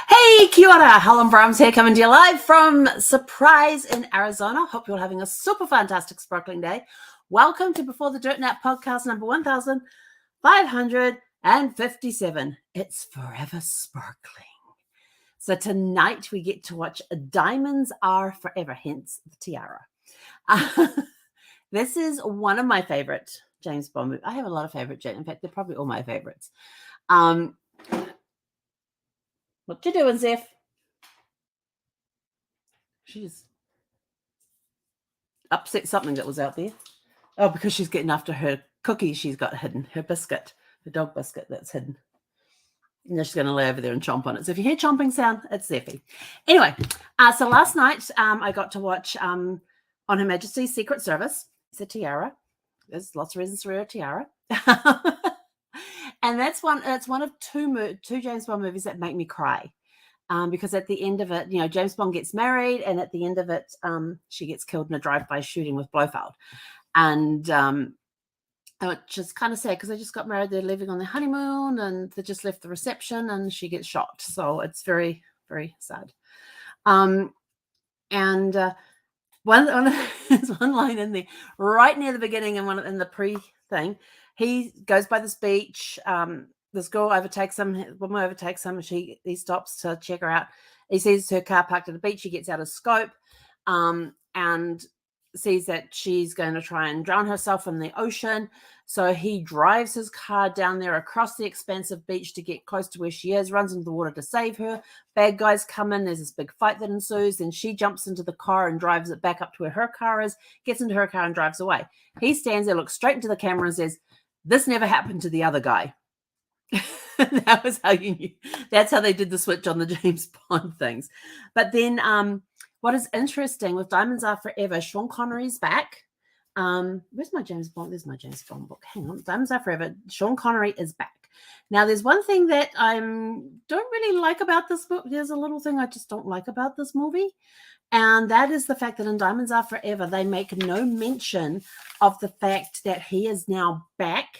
Hey, kia ora. Helen Brahms here, coming to you live from Surprise in Arizona. Hope you're having a super fantastic sparkling day. Welcome to Before the Dirt Nap podcast number 1557. It's forever sparkling. So tonight we get to watch Diamonds Are Forever, hence the tiara. This is one of my favorite James Bond movies. I have a lot of favorite James. In fact, they're probably all my favorites. What you doing, Zeph? She's upset something that was out there. Oh, because she's getting after her cookie she's got hidden, her biscuit, her dog biscuit that's hidden. And she's going to lay over there and chomp on it. So if you hear chomping sound, it's Zeffy. Anyway, so last night I got to watch On Her Majesty's Secret Service. It's a tiara. There's lots of reasons to wear a tiara. And it's one of two James Bond movies that make me cry. Because at the end of it, James Bond gets married, and at the end of it, she gets killed in a drive-by shooting with Blofeld. And which is kind of sad because they just got married, they're living on their honeymoon, and they just left the reception, and she gets shot. So it's very, very sad. There's one line in there right near the beginning and one in the pre-thing. He goes by this beach. This girl overtakes him, woman overtakes him, he stops to check her out. He sees her car parked at the beach. He gets out of scope and sees that she's going to try and drown herself in the ocean. So he drives his car down there across the expansive beach to get close to where she is, runs into the water to save her. Bad guys come in. There's this big fight that ensues. Then she jumps into the car and drives it back up to where her car is, gets into her car and drives away. He stands there, looks straight into the camera and says, "This never happened to the other guy." That was how you knew. That's how they did the switch on the James Bond things. But then what is interesting with Diamonds Are Forever, Sean Connery's back. Where's my James Bond? There's my James Bond book. Hang on. Diamonds Are Forever. Sean Connery is back. Now, there's one thing that I don't really like about this book. There's a little thing I just don't like about this movie. And that is the fact that in Diamonds Are Forever, they make no mention of the fact that he is now back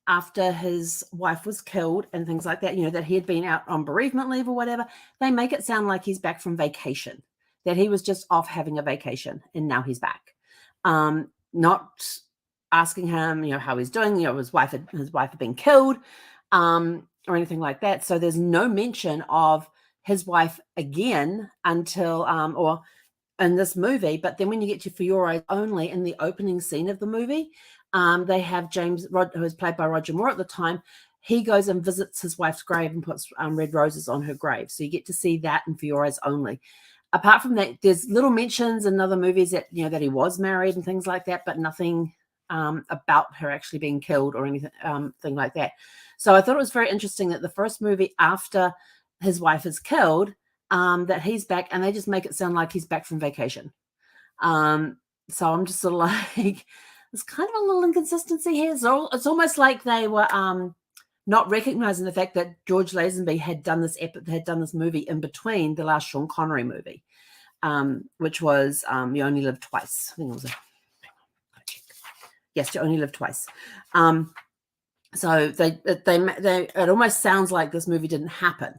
after his wife was killed and things like that, that he had been out on bereavement leave or whatever. They make it sound like he's back from vacation, that he was just off having a vacation and now he's back. Not asking him, how he's doing, his wife had been killed or anything like that. So there's no mention of his wife again until, or in this movie. But then when you get to For Your Eyes Only, in the opening scene of the movie, they have James, who was played by Roger Moore at the time. He goes and visits his wife's grave and puts red roses on her grave. So you get to see that in For Your Eyes Only. Apart from that, there's little mentions in other movies that, that he was married and things like that, but nothing about her actually being killed or anything thing like that. So I thought it was very interesting that the first movie after his wife is killed, that he's back, and they just make it sound like he's back from vacation. So I'm just sort of like, there's kind of a little inconsistency here. So it's almost like they were not recognizing the fact that George Lazenby had done this movie in between the last Sean Connery movie, which was You Only Live Twice. I think it was yes, You Only Live Twice. So it almost sounds like this movie didn't happen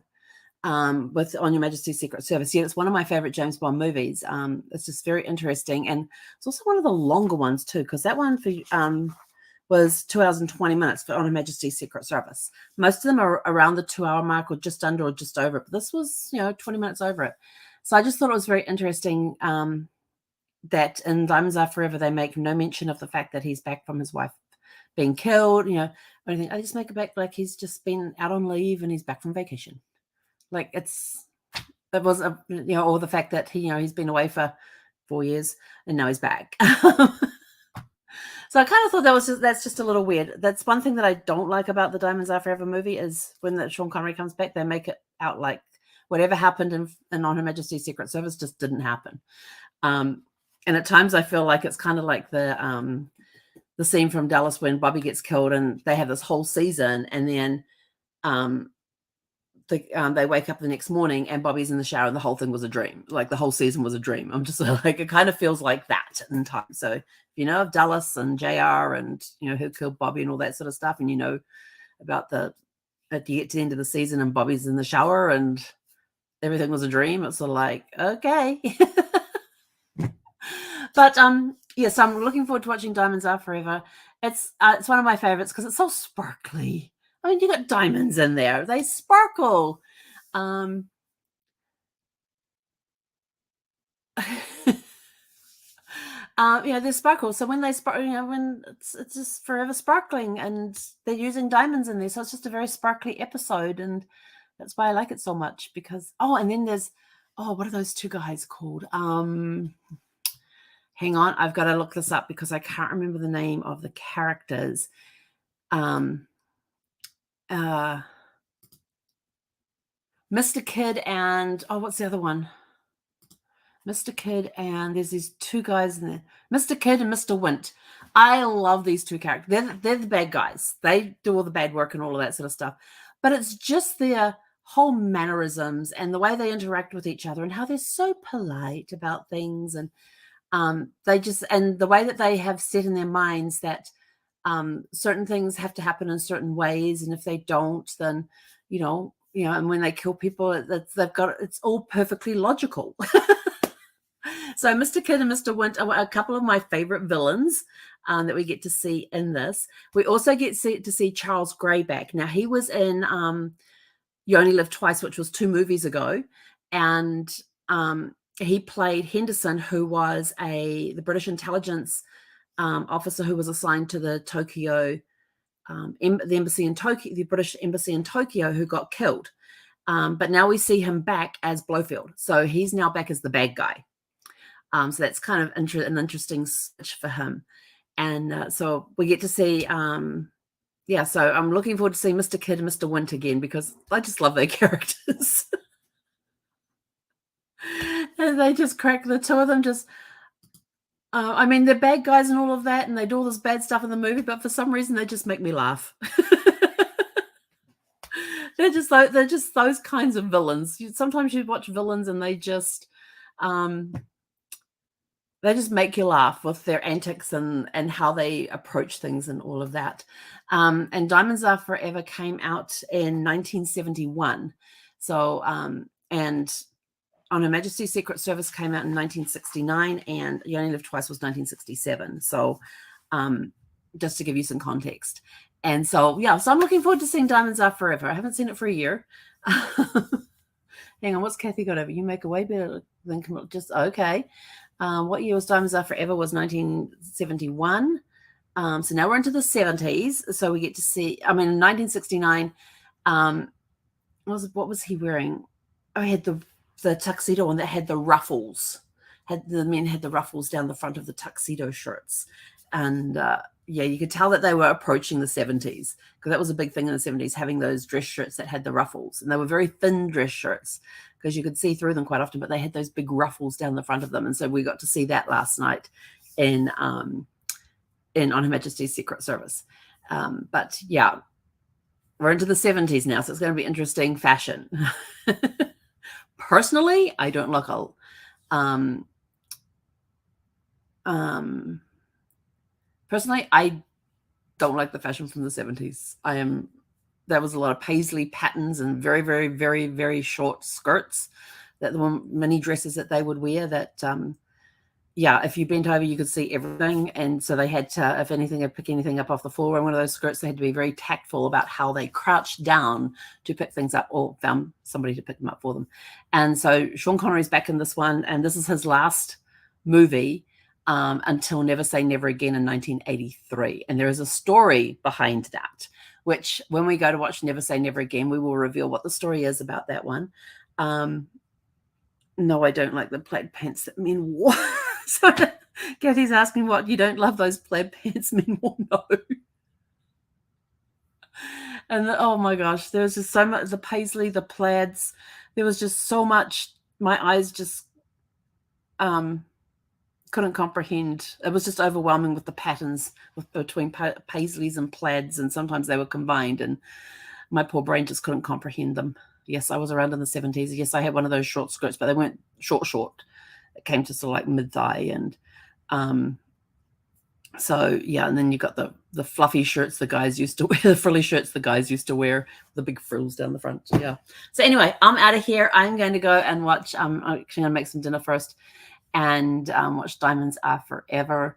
with On Your Majesty's Secret Service. Yeah, it's one of my favorite James Bond movies. It's just very interesting, and it's also one of the longer ones too, because that one was 2 hours and 20 minutes for On Her Majesty's Secret Service. Most of them are around the 2-hour mark, or just under, or just over it. But this was 20 minutes over it. So I just thought it was very interesting that in Diamonds Are Forever they make no mention of the fact that he's back from his wife being killed. Or anything. I just make it back like he's just been out on leave and he's back from vacation. Like or the fact that he's been away for 4 years and now he's back. So I kind of thought that's just a little weird. That's one thing that I don't like about the Diamonds Are Forever movie, is when that Sean Connery comes back, they make it out like whatever happened in On Her Majesty's Secret Service just didn't happen. And at times I feel like it's kind of like the scene from Dallas when Bobby gets killed and they have this whole season, and then they wake up the next morning and Bobby's in the shower and the whole thing was a dream. Like the whole season was a dream. I'm just like, it kind of feels like that in time. So if you know of Dallas and JR and, you know, who killed Bobby and all that sort of stuff, and you know about you get to the end of the season and Bobby's in the shower and everything was a dream, it's sort of like, okay. But yes, I'm looking forward to watching Diamonds Are Forever. It's one of my favorites because it's so sparkly. I mean, you got diamonds in there; they sparkle. You know, they sparkle. So when they sparkle, you know, when it's just forever sparkling, and they're using diamonds in there, so it's just a very sparkly episode, and that's why I like it so much. Because and then there's what are those two guys called? Hang on, I've got to look this up because I can't remember the name of the characters. Mr. Kid and what's the other one? Mr. Kid and there's these two guys in there. Mr. Kid and Mr. Wint. I love these two characters. They're the bad guys. They do all the bad work and all of that sort of stuff. But it's just their whole mannerisms and the way they interact with each other and how they're so polite about things, and the way that they have set in their minds that certain things have to happen in certain ways, and if they don't, then and when they kill people, it's all perfectly logical. So Mr. Kid and Mr. Wint are a couple of my favorite villains that we get to see in this. We also get to see Charles Greyback. Now, he was in You Only Live Twice, which was 2 movies ago, and he played Henderson, who was the British intelligence officer who was assigned to the Tokyo, the embassy in Tokyo, the British embassy in Tokyo, who got killed. But now we see him back as Blofeld, so he's now back as the bad guy. So that's kind of an interesting switch for him, and so we get to see. So I'm looking forward to seeing Mr. Kid and Mr. Wint again because I just love their characters. And they just crack, the two of them just. I mean, they're bad guys and all of that, and they do all this bad stuff in the movie, but for some reason they just make me laugh. They're just those kinds of villains. Sometimes you watch villains and they just make you laugh with their antics and how they approach things and all of that. And Diamonds Are Forever came out in 1971. So, and On Her Majesty's Secret Service came out in 1969, and You Only Live Twice was 1967. So, just to give you some context. And so, so I'm looking forward to seeing Diamonds Are Forever. I haven't seen it for a year. Hang on, what's Kathy got over? You make a way better than just okay. What year was Diamonds Are Forever? Was 1971. So now we're into the 70s. So we get to see, in 1969, what was he wearing? Oh, he had the tuxedo on that had the ruffles. The men had the ruffles down the front of the tuxedo shirts. And you could tell that they were approaching the 70s because that was a big thing in the 70s, having those dress shirts that had the ruffles. And they were very thin dress shirts because you could see through them quite often, but they had those big ruffles down the front of them. And so we got to see that last night in On Her Majesty's Secret Service. But yeah, we're into the 70s now, so it's going to be interesting fashion. Personally, I don't look old. Personally, I don't like the fashion from the 70s. There was a lot of paisley patterns and very, very, very, very short skirts, that the mini dresses that they would wear that, if you bent over, you could see everything. And so they had to, if anything, they'd pick anything up off the floor in one of those skirts, they had to be very tactful about how they crouched down to pick things up or found somebody to pick them up for them. And so Sean Connery's back in this one, and this is his last movie until Never Say Never Again in 1983. And there is a story behind that, which when we go to watch Never Say Never Again, we will reveal what the story is about that one. No, I don't like the plaid pants that men wore. So Kathy's asking what, you don't love those plaid pants men wore? No. And oh my gosh, there was just so much, the paisley, the plaids, there was just so much, my eyes just couldn't comprehend. It was just overwhelming with the patterns between paisleys and plaids, and sometimes they were combined, and my poor brain just couldn't comprehend them. Yes, I was around in the 70s. Yes, I had one of those short skirts, but they weren't short. It came to sort of like mid-thigh. And so, yeah, and then you got the fluffy shirts the guys used to wear, the frilly shirts the guys used to wear, the big frills down the front. Yeah. So anyway, I'm out of here. I'm going to go and watch, I'm actually going to make some dinner first and watch Diamonds Are Forever.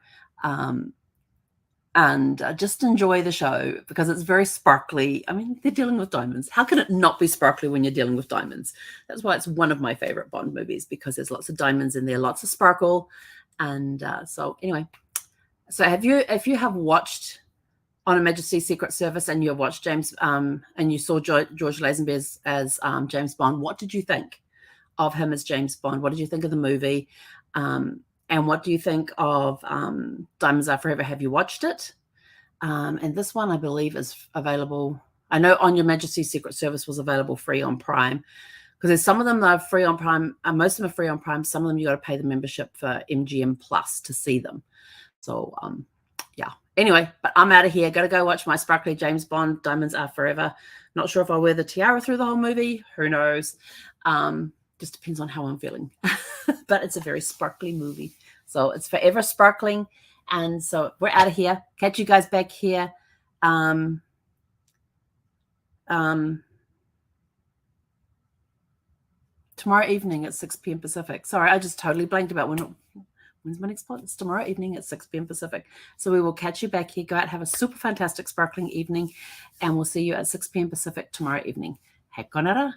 And just enjoy the show because it's very sparkly. I mean, they're dealing with diamonds. How can it not be sparkly when you're dealing with diamonds? That's why it's one of my favorite Bond movies, because there's lots of diamonds in there, lots of sparkle. And so anyway, so if you have watched On Her Majesty's Secret Service and you have watched James and you saw George Lazenby as James Bond, what did you think of him as James Bond? What did you think of the movie? And what do you think of Diamonds Are Forever? Have you watched it? And this one, I believe, is available. I know On Your Majesty's Secret Service was available free on Prime, because there's some of them that are free on Prime. Most of them are free on Prime. Some of them you got to pay the membership for MGM Plus to see them. So, yeah. Anyway, but I'm out of here. Got to go watch my sparkly James Bond, Diamonds Are Forever. Not sure if I'll wear the tiara through the whole movie. Who knows? Just depends on how I'm feeling. But it's a very sparkly movie. So it's forever sparkling. And so we're out of here. Catch you guys back here. Tomorrow evening at 6 p.m. Pacific. Sorry, I just totally blanked about when's my next pod? It's tomorrow evening at 6 p.m. Pacific. So we will catch you back here. Go out, have a super fantastic sparkling evening. And we'll see you at 6 p.m. Pacific tomorrow evening. Hei konara.